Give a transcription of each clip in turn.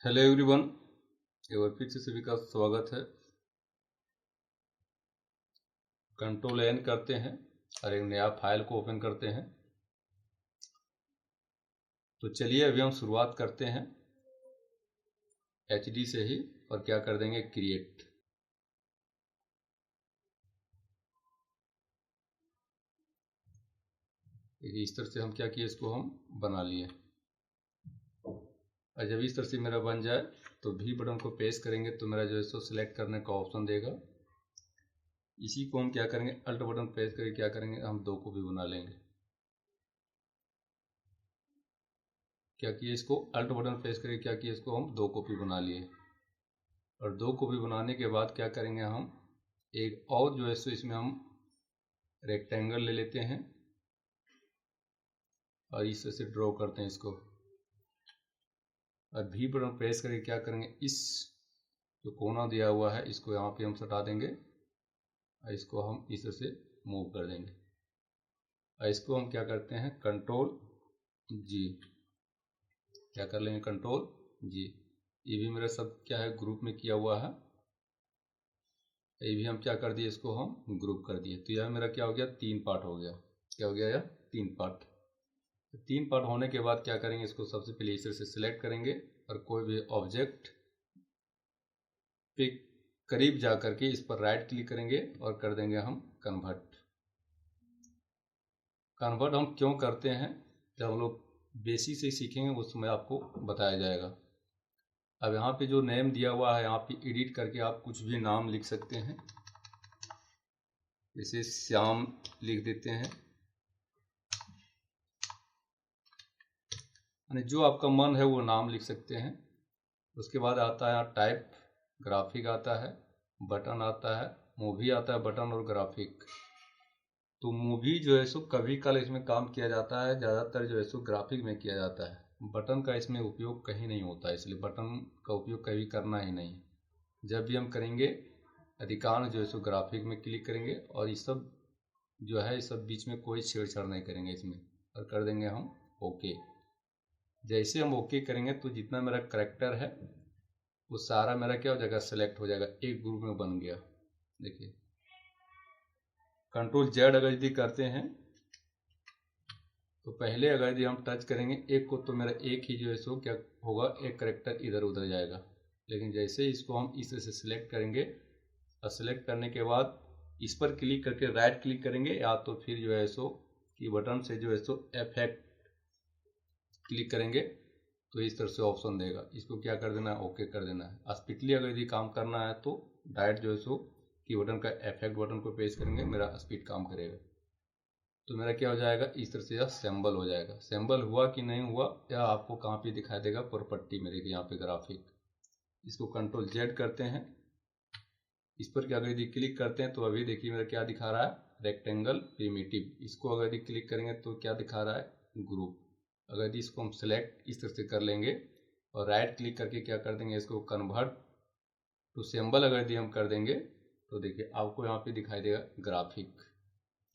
Hello everyone, एक बार फिर से सभी का स्वागत है। कंट्रोल एन करते हैं और एक नया फाइल को ओपन करते हैं। तो चलिए अभी हम शुरुआत करते हैं एचडी से ही और क्या कर देंगे क्रिएट। इस तरह से हम क्या किए, इसको हम बना लिए। और जब इस तरह से मेरा बन जाए तो भी बटन को प्रेस करेंगे तो मेरा जो है सो सिलेक्ट करने का ऑप्शन देगा। इसी को हम क्या करेंगे, अल्ट बटन प्रेस करके क्या करेंगे, हम दो को भी बना लेंगे। क्या किए, इसको अल्ट बटन प्रेस करके क्या किए, इसको हम दो कॉपी बना लिए। और दो कॉपी बनाने के बाद क्या करेंगे, हम एक और जो है सो इसमें हम रेक्टेंगल ले लेते हैं और इस तरह से ड्रॉ करते हैं इसको। और भी बटन प्रेस करके क्या करेंगे, इस जो कोना दिया हुआ है इसको यहाँ पे हम सटा देंगे और इसको हम इस तरह से मूव कर देंगे। और इसको हम क्या करते हैं, कंट्रोल जी, क्या कर लेंगे, कंट्रोल जी। ये भी मेरा सब क्या है, ग्रुप में किया हुआ है। ये भी हम क्या कर दिए, इसको हम ग्रुप कर दिए। तो यह मेरा क्या हो गया, तीन पार्ट हो गया। क्या हो गया, यह तीन पार्ट। तो तीन पार्ट होने के बाद क्या करेंगे, इसको सबसे पहले इस तरह से सिलेक्ट करेंगे और कोई भी ऑब्जेक्ट पे करीब जा करके इस पर राइट क्लिक करेंगे और कर देंगे हम कन्वर्ट। कन्वर्ट हम क्यों करते हैं, जब हम लोग बेसिक से सीखेंगे उस समय आपको बताया जाएगा। अब यहाँ पे जो नेम दिया हुआ है, यहाँ पे एडिट करके आप कुछ भी नाम लिख सकते हैं। जैसे श्याम लिख देते हैं, यानी जो आपका मन है वो नाम लिख सकते हैं। उसके बाद आता है टाइप, ग्राफिक आता है, बटन आता है, मूवी आता है, बटन और ग्राफिक। तो मूवी जो है सो कभी कल इसमें काम किया जाता है, ज़्यादातर जो है सो ग्राफिक में किया जाता है। बटन का इसमें उपयोग कहीं नहीं होता है, इसलिए बटन का उपयोग कभी करना ही नहीं। जब भी हम करेंगे अधिकांश जो है सो ग्राफिक में क्लिक करेंगे और ये सब जो है, इस सब बीच में कोई छेड़छाड़ नहीं करेंगे इसमें, और कर देंगे हम ओके। जैसे हम ओके करेंगे तो जितना मेरा करेक्टर है वो सारा मेरा क्या हो जाएगा, सेलेक्ट हो जाएगा, एक ग्रुप में बन गया। देखिए कंट्रोल जेड अगर यदि करते हैं तो पहले अगर यदि हम टच करेंगे एक को तो मेरा एक ही जो है सो क्या होगा, एक करेक्टर इधर उधर जाएगा। लेकिन जैसे इसको हम इस तरह से सिलेक्ट करेंगे और सिलेक्ट करने के बाद इस पर क्लिक करके राइट क्लिक करेंगे, या तो फिर जो है सो की बटन से जो है सो इफेक्ट क्लिक करेंगे तो इस तरह से ऑप्शन देगा। इसको क्या कर देना है, ओके कर देना है। स्पीडली अगर यदि काम करना है तो डायरेक्ट जो है सो की बटन का इफेक्ट बटन को प्रेस करेंगे, मेरा स्पीड काम करेगा। तो मेरा क्या हो जाएगा, इस तरह से यह सिंबल हो जाएगा। सिंबल हुआ कि नहीं हुआ यह आपको कहाँ पे दिखाई देगा, प्रॉपर्टी में देखिए यहाँ पे ग्राफिक। इसको कंट्रोल जेड करते हैं, इस पर क्या अगर यदि क्लिक करते हैं तो अभी देखिए मेरा क्या दिखा रहा है, रेक्टेंगल प्रिमिटिव। इसको अगर यदि क्लिक करेंगे तो क्या दिखा रहा है, ग्रुप। अगर यदि इसको हम सेलेक्ट इस तरह से कर लेंगे और राइट क्लिक करके क्या कर देंगे, इसको कन्वर्ट टू सिंबल अगर यदि हम कर देंगे तो देखिए आपको यहाँ पे दिखाई देगा ग्राफिक।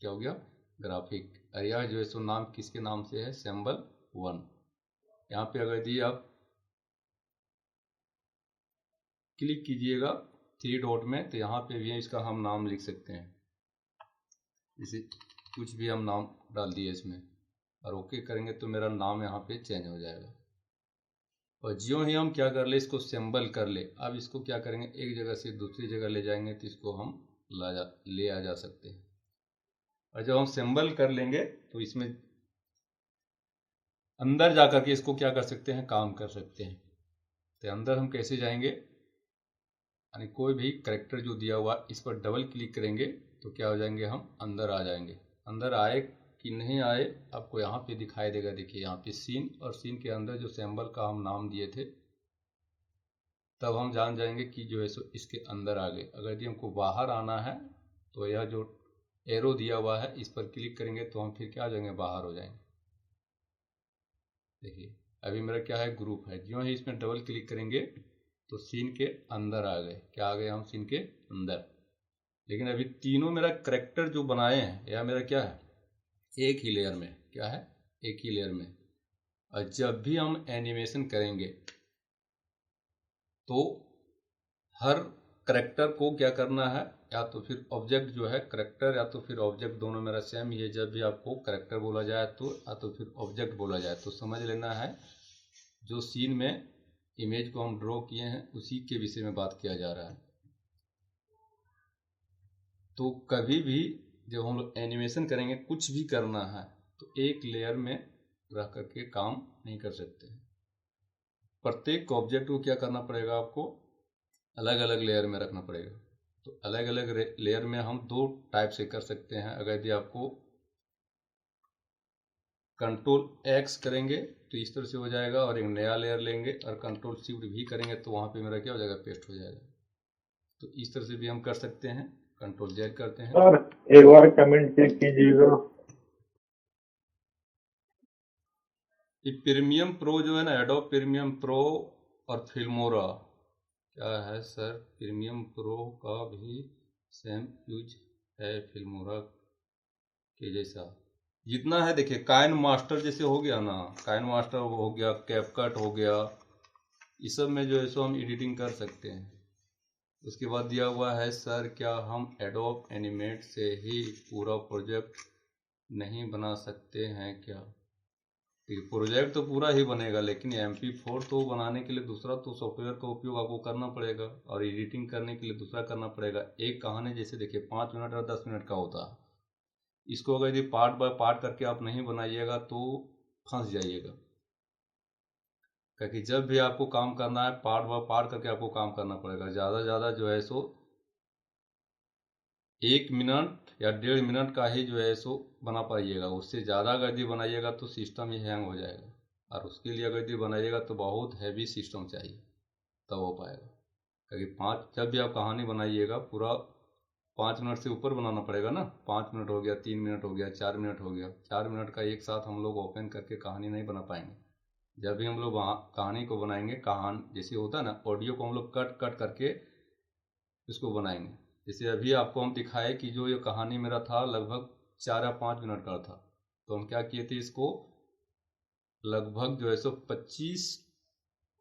क्या हो गया, ग्राफिक। और यह जो है सो नाम किसके नाम से है, सिंबल 1। यहाँ पे अगर यदि आप क्लिक कीजिएगा थ्री डॉट में तो यहाँ पे भी इसका हम नाम लिख सकते हैं। जैसे कुछ भी हम नाम डाल दिए इसमें और ओके करेंगे तो मेरा नाम यहाँ पे चेंज हो जाएगा। और ज्यों ही हम क्या कर ले, इसको सिंबल कर ले, अब इसको क्या करेंगे, एक जगह से दूसरी जगह ले जाएंगे तो इसको हम ले आ जा सकते हैं। और जब हम सिंबल कर लेंगे तो इसमें अंदर जा करके इसको क्या कर सकते हैं, काम कर सकते हैं। तो अंदर हम कैसे जाएंगे, यानी कोई भी करेक्टर जो दिया हुआ इस पर डबल क्लिक करेंगे तो क्या हो जाएंगे, हम अंदर आ जाएंगे। अंदर आए कि नहीं आए आपको यहाँ पे दिखाई देगा। देखिए यहाँ पे सीन, और सीन के अंदर जो सिंबल का हम नाम दिए थे तब हम जान जाएंगे कि जो है सो इसके अंदर आ गए। अगर यदि हमको बाहर आना है तो यह जो एरो दिया हुआ है इस पर क्लिक करेंगे तो हम फिर क्या हो जाएंगे, बाहर हो जाएंगे। देखिए अभी मेरा क्या है, ग्रुप है। ज्यों ही इसमें डबल क्लिक करेंगे तो सीन के अंदर आ गए। क्या आ गए, हम सीन के अंदर। लेकिन अभी तीनों मेरा करेक्टर जो बनाए हैं यह मेरा क्या है, एक ही लेयर में। क्या है, एक ही लेयर में। और जब भी हम एनिमेशन करेंगे तो हर करेक्टर को क्या करना है, या तो फिर ऑब्जेक्ट जो है करेक्टर या तो फिर ऑब्जेक्ट दोनों मेरा सेम ही है। जब भी आपको करेक्टर बोला जाए तो या तो फिर ऑब्जेक्ट बोला जाए तो समझ लेना है जो सीन में इमेज को हम ड्रॉ किए हैं उसी के विषय में बात किया जा रहा है। तो कभी भी जब हम लोग एनिमेशन करेंगे, कुछ भी करना है तो एक लेयर में रह करके काम नहीं कर सकते हैं। प्रत्येक ऑब्जेक्ट को क्या करना पड़ेगा, आपको अलग अलग लेयर में रखना पड़ेगा। तो अलग अलग लेयर में हम दो टाइप से कर सकते हैं। अगर यदि आपको कंट्रोल एक्स करेंगे तो इस तरह से हो जाएगा और एक नया लेयर लेंगे और कंट्रोल शिफ्ट भी करेंगे तो वहाँ पे मेरा क्या हो जाएगा, पेस्ट हो जाएगा। तो इस तरह से भी हम कर सकते हैं। कंट्रोल जेड करते हैं। सर एक बार कमेंट चेक कीजिएगा। ये प्रीमियम प्रो जो है ना, एडोब प्रीमियम प्रो और फिल्मोरा क्या है सर, प्रीमियम प्रो का भी सेम यूज है फिल्मोरा के जैसा। जितना है देखिए, काइन मास्टर जैसे हो गया ना, काइन मास्टर हो गया, कैपकट हो गया, इस सब में जो है सो हम एडिटिंग कर सकते हैं। उसके बाद दिया हुआ है सर क्या हम एडोब एनिमेट से ही पूरा प्रोजेक्ट नहीं बना सकते हैं क्या। देखिए प्रोजेक्ट तो पूरा ही बनेगा, लेकिन MP4 तो बनाने के लिए दूसरा तो सॉफ्टवेयर का उपयोग आपको करना पड़ेगा और एडिटिंग करने के लिए दूसरा करना पड़ेगा। एक कहानी जैसे देखिए 5 मिनट और 10 मिनट का होता है, इसको अगर यदि पार्ट बाय पार्ट करके आप नहीं बनाइएगा तो फंस जाइएगा। क्योंकि जब भी आपको काम करना है पार्ट बाय पार्ट करके आपको काम करना पड़ेगा। ज़्यादा ज़्यादा जो है सो 1 मिनट या 1.5 मिनट का ही जो है सो बना पाइएगा। उससे ज़्यादा अगर यदि बनाइएगा तो सिस्टम ही हैंग हो जाएगा, और उसके लिए अगर यदि बनाइएगा तो बहुत हैवी सिस्टम चाहिए तब हो पाएगा। क्योंकि जब भी आप कहानी बनाइएगा पूरा 5 मिनट से ऊपर बनाना पड़ेगा ना। 5 मिनट हो गया, 3 मिनट हो गया, 4 मिनट हो गया, 4 मिनट का एक साथ हम लोग ओपन करके कहानी नहीं बना पाएंगे। जब भी हम लोग कहानी को बनाएंगे, कहानी जैसे होता है ना, ऑडियो को हम लोग कट कट करके इसको बनाएंगे। जैसे अभी आपको हम दिखाए कि जो ये कहानी मेरा था लगभग 4 या 5 मिनट का था, तो हम क्या किए थे, इसको लगभग जो है सो 25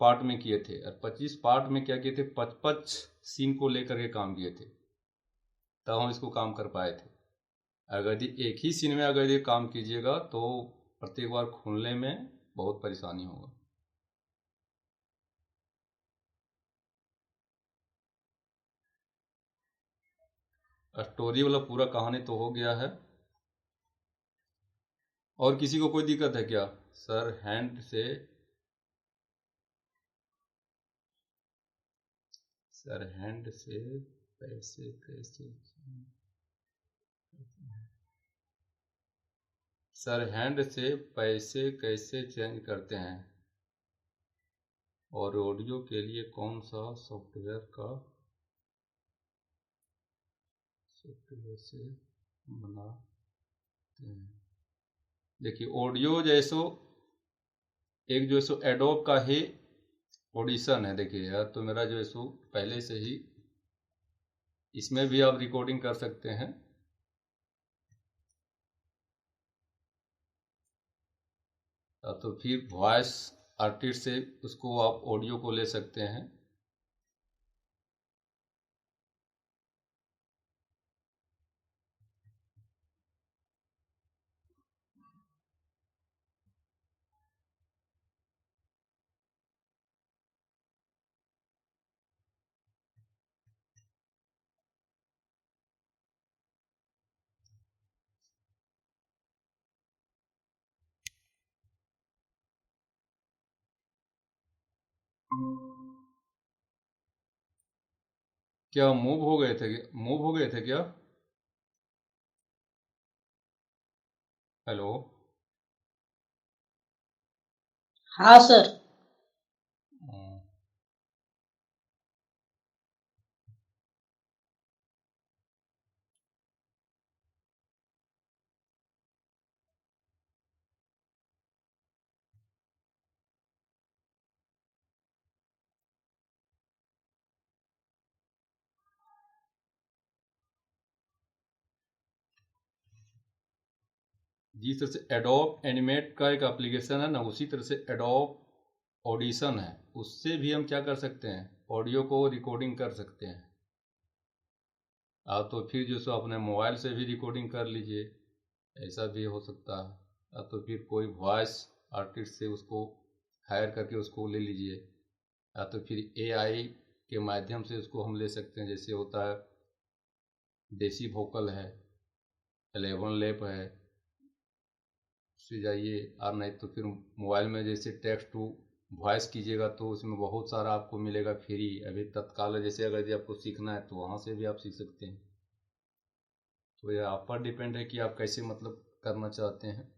पार्ट में किए थे। और 25 पार्ट में क्या किए थे, 55 सीन को लेकर के काम किए थे, तब हम इसको काम कर पाए थे। अगर यदि एक ही सीन में अगर ये काम कीजिएगा तो प्रत्येक बार खोलने में बहुत परेशानी होगा। स्टोरी वाला पूरा कहानी तो हो गया है। और किसी को कोई दिक्कत है क्या सर? हैंड से पैसे कैसे, सर हैंड से पैसे कैसे चेंज करते हैं और ऑडियो के लिए कौन सा सॉफ्टवेयर से बनाते हैं। देखिए ऑडियो जैसो एक जो सो एडोब का ही ऑडिशन है। देखिए यार, तो मेरा जो है सो पहले से ही इसमें भी आप रिकॉर्डिंग कर सकते हैं। तो फिर वॉइस आर्टिस्ट से उसको आप ऑडियो को ले सकते हैं। क्या मूव हो गए थे क्या? हेलो। हाँ सर। जिस तरह से एडोब एनिमेट का एक एप्लीकेशन है ना, उसी तरह से एडोब ऑडिशन है, उससे भी हम क्या कर सकते हैं, ऑडियो को रिकॉर्डिंग कर सकते हैं। आप तो फिर जो सो अपने मोबाइल से भी रिकॉर्डिंग कर लीजिए, ऐसा भी हो सकता है। या तो फिर कोई वॉइस आर्टिस्ट से उसको हायर करके उसको ले लीजिए, या तो फिर AI के माध्यम से उसको हम ले सकते हैं। जैसे होता है देसी वोकल है, 11 लैब है, उससे जाइए। और नहीं तो फिर मोबाइल में जैसे टेक्स्ट टू वॉइस कीजिएगा तो उसमें बहुत सारा आपको मिलेगा फ्री। अभी तत्काल जैसे अगर आपको सीखना है तो वहाँ से भी आप सीख सकते हैं। तो यह आप पर डिपेंड है कि आप कैसे मतलब करना चाहते हैं।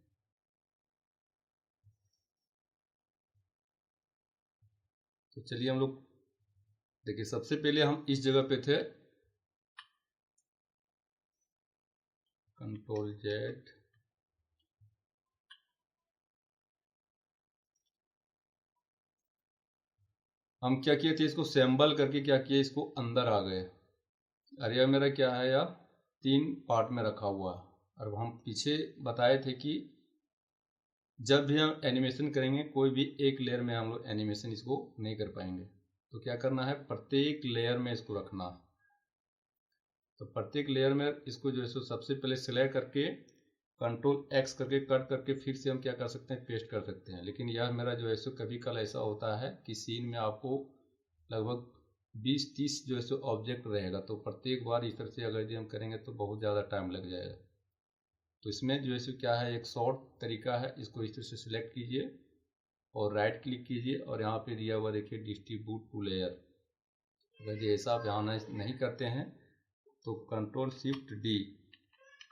तो चलिए हम लोग देखिए, सबसे पहले हम इस जगह पे थे, Ctrl+Z। हम क्या किए थे, इसको सैम्बल करके क्या किए, इसको अंदर आ गए। अरे यह मेरा क्या है, यह 3 पार्ट में रखा हुआ है। और हम पीछे बताए थे कि जब भी हम एनिमेशन करेंगे कोई भी एक लेयर में हम लोग एनिमेशन इसको नहीं कर पाएंगे। तो क्या करना है, प्रत्येक लेयर में इसको रखना है। तो प्रत्येक लेयर में इसको जो है सो सबसे पहले सिलेक्ट करके Ctrl+X करके कट करके फिर से हम क्या कर सकते हैं, पेस्ट कर सकते हैं। लेकिन यह मेरा जो है सो कभी कल ऐसा होता है कि सीन में आपको लगभग 20-30 जो है सो ऑब्जेक्ट रहेगा, तो प्रत्येक बार इस तरह से अगर हम करेंगे तो बहुत ज़्यादा टाइम लग जाएगा। तो इसमें जो है सो क्या है, एक शॉर्ट तरीका है। इसको इस तरह से सिलेक्ट कीजिए और राइट क्लिक कीजिए और यहाँ पे दिया हुआ देखिए डिस्ट्रीब्यूट टू लेयर। अगर जैसा आप यहाँ नहीं करते हैं तो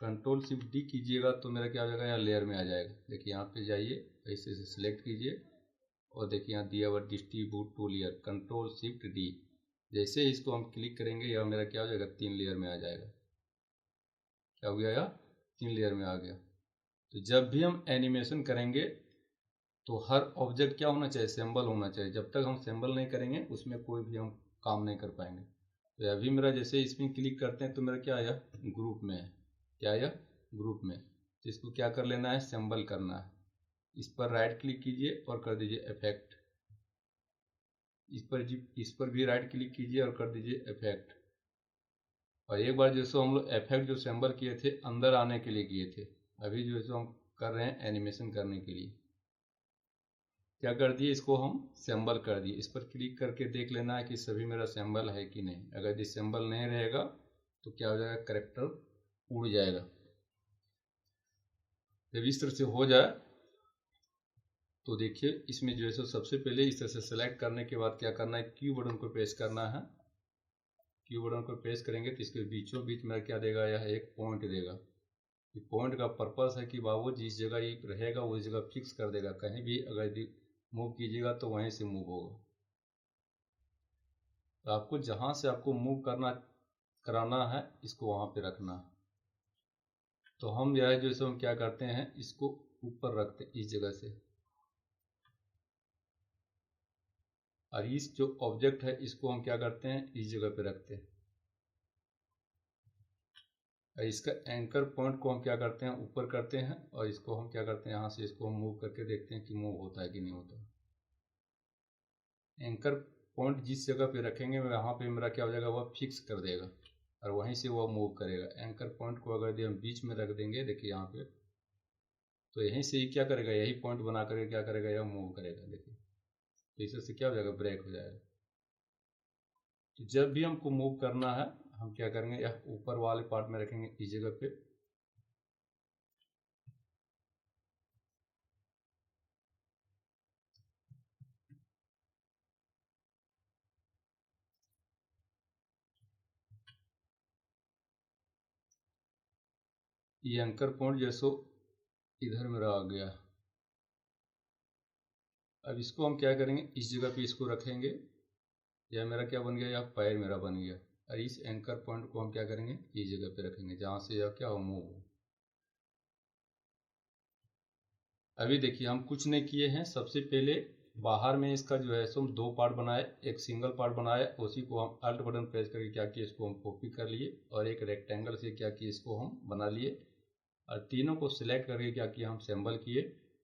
Ctrl+Shift+D कीजिएगा तो मेरा क्या हो जाएगा, यहाँ लेयर में आ जाएगा। देखिए यहाँ पे जाइए, ऐसे से सिलेक्ट कीजिए और देखिए यहाँ दिया हुआ डिस्ट्रीब्यूट टू लेयर, Ctrl+Shift+D। जैसे ही इसको हम क्लिक करेंगे यह मेरा क्या हो जाएगा, 3 लेयर में आ जाएगा। क्या हो गया, यह 3 लेयर में आ गया। तो जब भी हम एनिमेशन करेंगे तो हर ऑब्जेक्ट क्या होना चाहिए, सिंबल होना चाहिए। जब तक हम सिंबल नहीं करेंगे उसमें कोई भी हम काम नहीं कर पाएंगे। तो अभी मेरा जैसे इसमें क्लिक करते हैं तो मेरा क्या आया, ग्रुप में है। क्या आया, ग्रुप में। तो इसको क्या कर लेना है, सिंबल करना है। इस पर राइट क्लिक कीजिए और कर दीजिए इफेक्ट। इस पर भी राइट क्लिक कीजिए और कर दीजिए इफेक्ट। और एक बार जैसे हम लोग इफेक्ट जो सिंबल किए थे अंदर आने के लिए किए थे, अभी जो है हम कर रहे हैं एनिमेशन करने के लिए। क्या कर दिए, इसको हम सिंबल कर दिए। इस पर क्लिक करके देख लेना है कि सभी मेरा सिंबल है कि नहीं। अगर ये सिंबल नहीं रहेगा तो क्या हो जाएगा, कैरेक्टर उड़ जाएगा। जब इस तरह से हो जाए तो देखिए इसमें जो है सो सबसे पहले इस तरह से सेलेक्ट करने के बाद क्या करना है, क्यू बटन को प्रेस करना है। क्यू बटन को प्रेस करेंगे तो इसके बीचों बीच में क्या देगा, यह एक पॉइंट देगा। पॉइंट का पर्पस है कि बाबू जिस जगह ये रहेगा उस जगह फिक्स कर देगा। कहीं भी अगर मूव कीजिएगा तो वहीं से मूव होगा। तो आपको जहां से आपको मूव कराना है इसको वहां पे रखना है। तो हम यह जो हम क्या करते हैं, इसको ऊपर रखते हैं इस जगह से। और इस जो ऑब्जेक्ट है इसको हम क्या करते हैं, इस जगह पे रखते हैं। और इसका एंकर पॉइंट को हम क्या करते हैं, ऊपर करते हैं। और इसको हम क्या करते हैं, यहाँ से इसको हम मूव करके देखते हैं कि मूव होता है कि नहीं होता। एंकर पॉइंट जिस जगह पे रखेंगे वहाँ पे मेरा क्या हो जाएगा, वह फिक्स कर देगा और वहीं से वह मूव करेगा। एंकर पॉइंट को अगर हम बीच में रख देंगे, देखिए यहाँ पे, तो यहीं से ही क्या करेगा, यही पॉइंट बना करके क्या करेगा, यह मूव करेगा। देखिए तो इससे क्या हो जाएगा, ब्रेक हो जाएगा। तो जब भी हमको मूव करना है हम क्या करेंगे, यह ऊपर वाले पार्ट में रखेंगे इस जगह पे। ये एंकर पॉइंट जैसो इधर मेरा आ गया। अब इसको हम क्या करेंगे, इस जगह पे इसको रखेंगे। यह मेरा क्या बन गया, यह पैर मेरा बन गया। और इस एंकर पॉइंट को हम क्या करेंगे, इस जगह पे रखेंगे जहाँ से यह क्या हो, मूव हो। अभी देखिए हम कुछ नहीं किए हैं। सबसे पहले बाहर में इसका जो है सो हम 2 पार्ट बनाए, एक सिंगल पार्ट बनाया। उसी को हम अल्ट बटन प्रेस करके क्या किए, इसको हम कॉपी कर लिए और एक रेक्टेंगल से क्या किए, इसको हम बना लिए। और तीनों को सिलेक्ट करके क्या किया, हम सिंबल किए।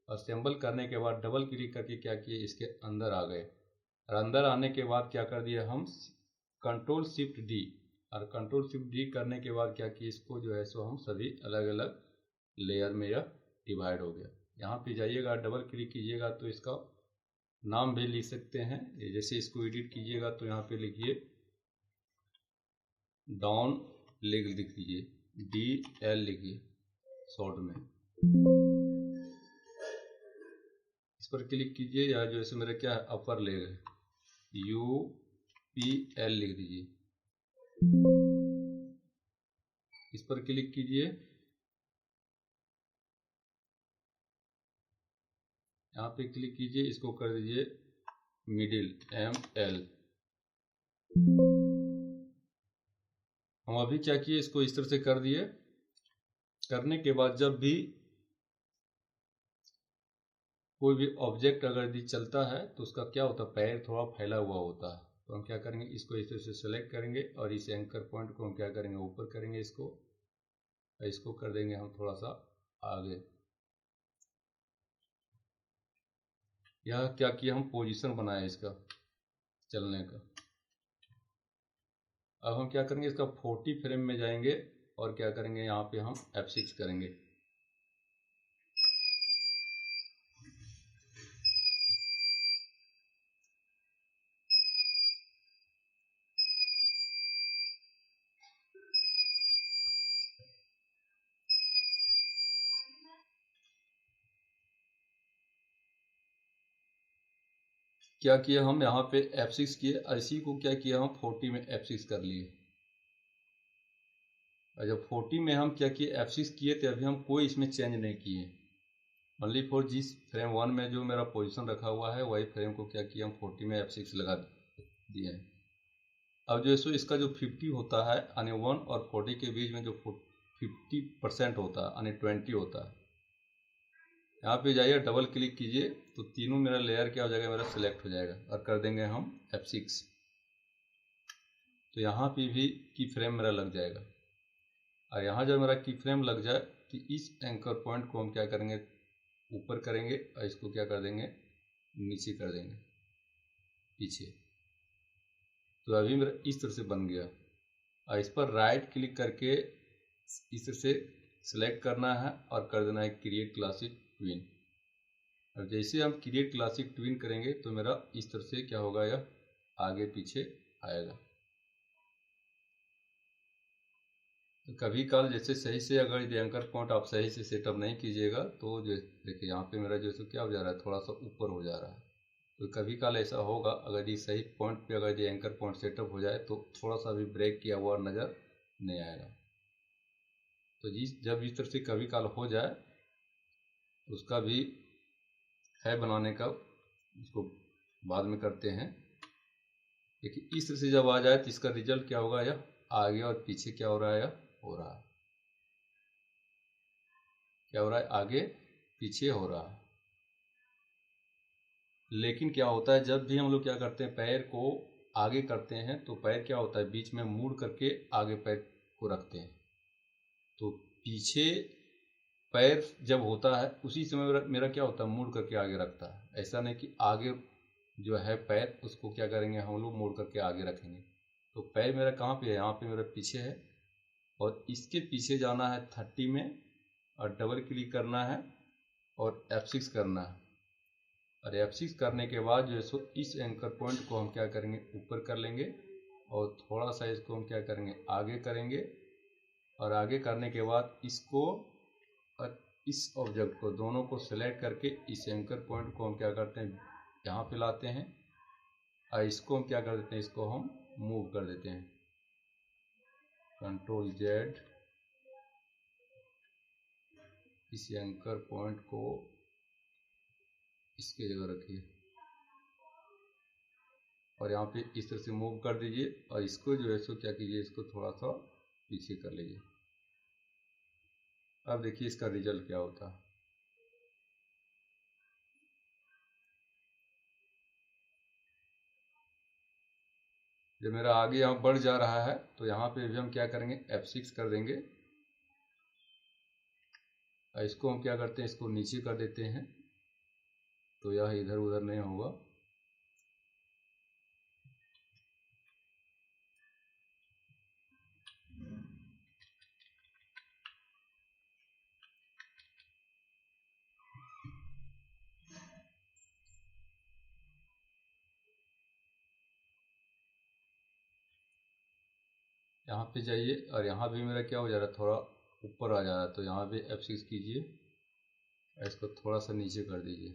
और सिंबल करने के बाद डबल क्लिक करके क्या किए, इसके अंदर आ गए। और अंदर आने के बाद क्या कर दिया हम, कंट्रोल शिफ्ट डी, और कंट्रोल शिफ्ट डी करने के बाद क्या किया, इसको जो है सो हम सभी अलग अलग लेयर में यह डिवाइड हो गया। यहाँ पे जाइएगा, डबल क्लिक कीजिएगा तो इसका नाम भी लिख सकते हैं। जैसे इसको एडिट कीजिएगा तो यहाँ पे लिखिए डाउन लेग लिख दीजिए, DL लिखिए शॉर्ट में, इस पर क्लिक कीजिए। या जो ऐसे मेरा क्या है अपर लेग है, UPL लिख दीजिए, इस पर क्लिक कीजिए। यहाँ पे क्लिक कीजिए, इसको कर दीजिए मिडिल ML। हम अभी क्या किए, इसको इस तरह से कर दिए। करने के बाद जब भी कोई भी ऑब्जेक्ट अगर यदि चलता है तो उसका क्या होता है, पैर थोड़ा फैला हुआ होता है। तो हम क्या करेंगे, इसको इस तरह से सेलेक्ट करेंगे और इस एंकर पॉइंट को हम क्या करेंगे, ऊपर करेंगे इसको कर देंगे हम थोड़ा सा आगे। यह क्या किया, हम पोजीशन बनाया इसका चलने का। अब हम क्या करेंगे, इसका 40 फ्रेम में जाएंगे और क्या करेंगे, यहाँ पे हम F6 करेंगे। क्या किया हम यहाँ पे F6 किए, इसी को क्या किया हम 40 में F6 कर लिए। और जब 40 में हम क्या किए F6 किए थे, अभी हम कोई इसमें चेंज नहीं किए, ओनली फॉर जिस फ्रेम 1 में जो मेरा पोजीशन रखा हुआ है वही फ्रेम को क्या किया हम 40 में F6 लगा दिए हैं। अब जो है सो इसका जो 50 होता है यानी 1 और 40 के बीच में जो 50% होता है यानी 20 होता है, यहाँ पे जाइए डबल क्लिक कीजिए तो तीनों मेरा लेयर क्या हो जाएगा, मेरा सिलेक्ट हो जाएगा। और कर देंगे हम F6, तो यहाँ पे भी की फ्रेम मेरा लग जाएगा। और यहाँ जब मेरा की फ्रेम लग जाए तो इस एंकर पॉइंट को हम क्या करेंगे, ऊपर करेंगे और इसको क्या कर देंगे, नीचे कर देंगे पीछे। तो अभी मेरा इस तरह से बन गया। और इस पर राइट क्लिक करके इस तरह से सिलेक्ट करना है और कर देना है क्रिएट क्लासिक ट्विन। अब जैसे हम क्रिएट क्लासिक ट्विन करेंगे तो मेरा इस तरह से क्या होगा, यह आगे पीछे आएगा। तो कभी काल जैसे सही से अगर ये एंकर पॉइंट आप सही से सेटअप नहीं कीजिएगा तो जो देखिए यहाँ पे मेरा जो क्या हो जा रहा है, थोड़ा सा ऊपर हो जा रहा है। तो कभी काल ऐसा होगा, अगर ये सही पॉइंट पे अगर ये एंकर पॉइंट सेटअप हो जाए तो थोड़ा सा भी ब्रेक किया हुआ नज़र नहीं आएगा। तो जब इस तरह से कभी काल हो जाए उसका भी है बनाने का, उसको बाद में करते हैं। देखिए इस तरह से जब आ जाए तो इसका रिजल्ट क्या होगा, यह आगे और पीछे क्या हो रहा है, हो रहा है, क्या हो रहा है, आगे पीछे हो रहा है। लेकिन क्या होता है, जब भी हम लोग क्या करते हैं पैर को आगे करते हैं तो पैर क्या होता है, बीच में मुड़ करके आगे पैर को रखते हैं। तो पीछे पैर जब होता है उसी समय मेरा क्या होता है, मुड़ करके आगे रखता है। ऐसा नहीं कि आगे जो है पैर उसको क्या करेंगे हम लोग मुड़ करके आगे रखेंगे। तो पैर मेरा कहाँ पे है, यहाँ पे मेरा पीछे है और इसके पीछे जाना है 30 में और डबल क्लिक करना है और F6 करना है। और F6 करने के बाद जो है सो इस एंकर पॉइंट को हम क्या करेंगे, ऊपर कर लेंगे और थोड़ा सा इसको हम क्या करेंगे, आगे करेंगे। और आगे करने के बाद इसको और इस ऑब्जेक्ट को दोनों को सिलेक्ट करके इस एंकर पॉइंट को हम क्या करते हैं, यहाँ पे लाते हैं और इसको हम क्या कर देते हैं, इसको हम मूव कर देते हैं, कंट्रोल Z। इस एंकर पॉइंट को इसके जगह रखिए और यहाँ पे इस तरह से मूव कर दीजिए और इसको जो है सो क्या कीजिए, इसको थोड़ा सा पीछे कर लीजिए। अब देखिए इसका रिजल्ट क्या होता है। जब मेरा आगे यहाँ बढ़ जा रहा है तो यहाँ पे भी हम क्या करेंगे, F6 कर देंगे और इसको हम क्या करते हैं, इसको नीचे कर देते हैं तो यह इधर उधर नहीं होगा। यहाँ पे जाइए और यहाँ भी मेरा क्या हो जा रहा है, थोड़ा ऊपर आ जा रहा है, तो यहाँ भी F6 कीजिए और इसको थोड़ा सा नीचे कर दीजिए।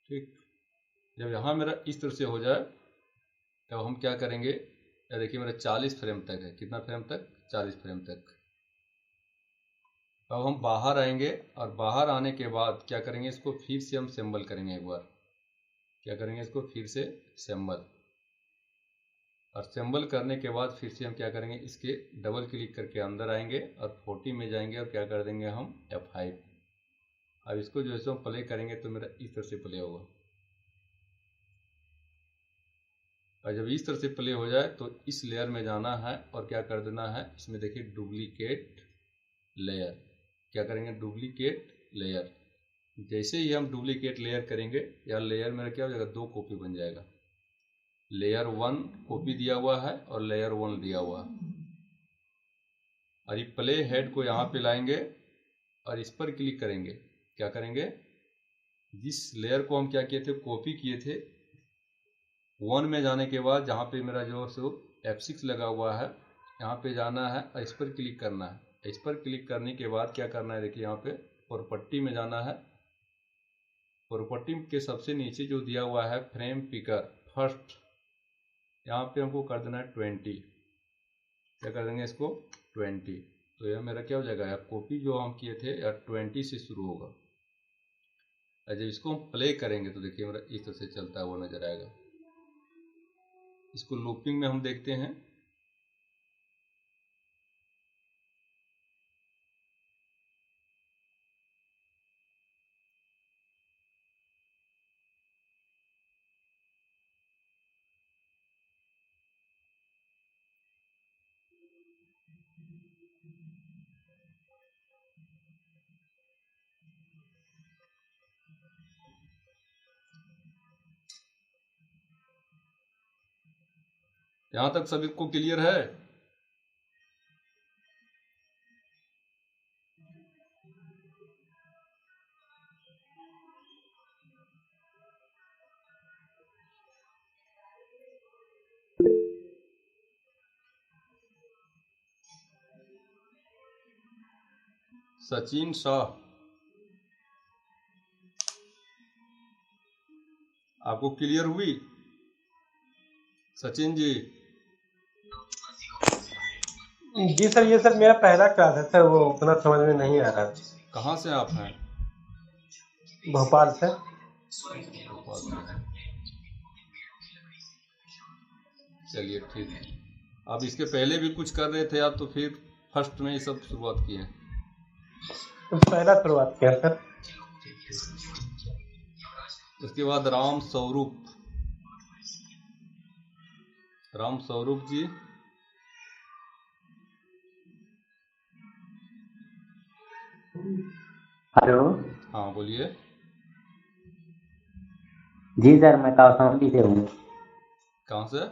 ठीक, जब यहाँ मेरा इस तरह से हो जाए तब हम क्या करेंगे, या देखिए मेरा 40 फ्रेम तक है, कितना फ्रेम तक, 40 फ्रेम तक। अब हम बाहर आएंगे और बाहर आने के बाद क्या करेंगे, इसको फिर से हम सेंबल करेंगे एक बार। क्या करेंगे, इसको फिर से सेंबल, और सेंबल करने के बाद फिर से हम क्या करेंगे, इसके डबल क्लिक करके अंदर आएंगे और 40 में जाएंगे और क्या कर देंगे हम F5। अब इसको जो है हम प्ले करेंगे तो मेरा इस तरह से प्ले होगा। और जब इस तरह से प्ले हो जाए तो इस लेयर में जाना है और क्या कर देना है, इसमें देखिए डुप्लीकेट लेयर। क्या करेंगे, डुप्लीकेट लेयर। जैसे ही हम डुप्लीकेट लेयर करेंगे, या लेयर मेरा क्या हो जाएगा, 2 कॉपी बन जाएगा। लेयर 1 कॉपी दिया हुआ है और लेयर 1 दिया हुआ है। और ये प्ले हेड को यहाँ पे लाएंगे और इस पर क्लिक करेंगे। क्या करेंगे, जिस लेयर को हम क्या किए थे, कॉपी किए थे, 1 में जाने के बाद जहाँ पे मेरा जो सो F6 लगा हुआ है, यहाँ पे जाना है और इस पर क्लिक करना है। इस पर क्लिक करने के बाद क्या करना है, देखिए यहाँ पे प्रॉपर्टी में जाना है। प्रॉपर्टी के सबसे नीचे जो दिया हुआ है फ्रेम पिकर फर्स्ट, यहाँ पे हमको कर देना है 20। क्या कर देंगे इसको 20, तो यह मेरा क्या हो जाएगा, या कॉपी जो हम किए थे या 20 से शुरू होगा। और जब इसको हम प्ले करेंगे तो देखिए मेरा इस तरह से चलता है, वो नजर आएगा। इसको लूपिंग में हम देखते हैं। यहाँ तक सभी को क्लियर है? सचिन शाह, आपको क्लियर हुई? सचिन जी। जी सर, ये सर मेरा पहला क्लास है सर, वो उतना समझ में नहीं आ रहा। कहाँ से आप हैं? भोपाल से। भोपाल से हैं। चलिए ठीक है। अब इसके पहले भी कुछ कर रहे थे आप, तो फिर फर्स्ट में ये सब शुरुआत की है? तो पहला शुरुआत किया सर। उसके बाद राम स्वरूप, राम स्वरूप जी। हेलो। हाँ बोलिए। जी सर, मैं कौशाम्बी से हूँ। कहाँ से?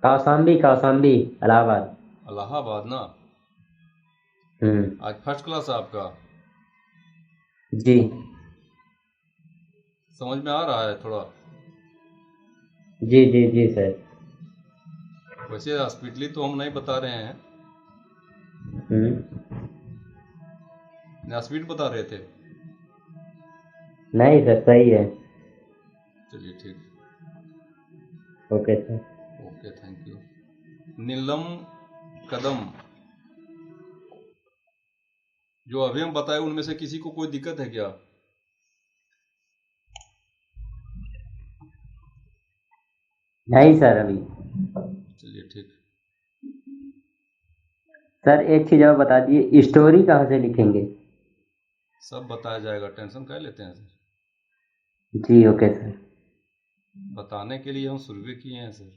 कौशाम्बी इलाहाबाद। इलाहाबाद ना। आज फर्स्ट क्लास है आपका? जी। समझ में आ रहा है थोड़ा? जी जी जी सर। वैसे हॉस्पिटली तो हम नहीं बता रहे हैं, स्पीड बता रहे थे। नहीं सर, सही है। चलिए ठीक। Okay sir. Okay, thank you. Neelam Kadam, जो अभी हम बताए उनमें से किसी को कोई दिक्कत है क्या? नहीं सर अभी। चलिए ठीक। सर एक चीज और बता दिए, स्टोरी कहाँ से लिखेंगे? सब बताया जाएगा, टेंशन काहे लेते हैं सर। जी ओके सर। बताने के लिए हम शुरू किए हैं सर।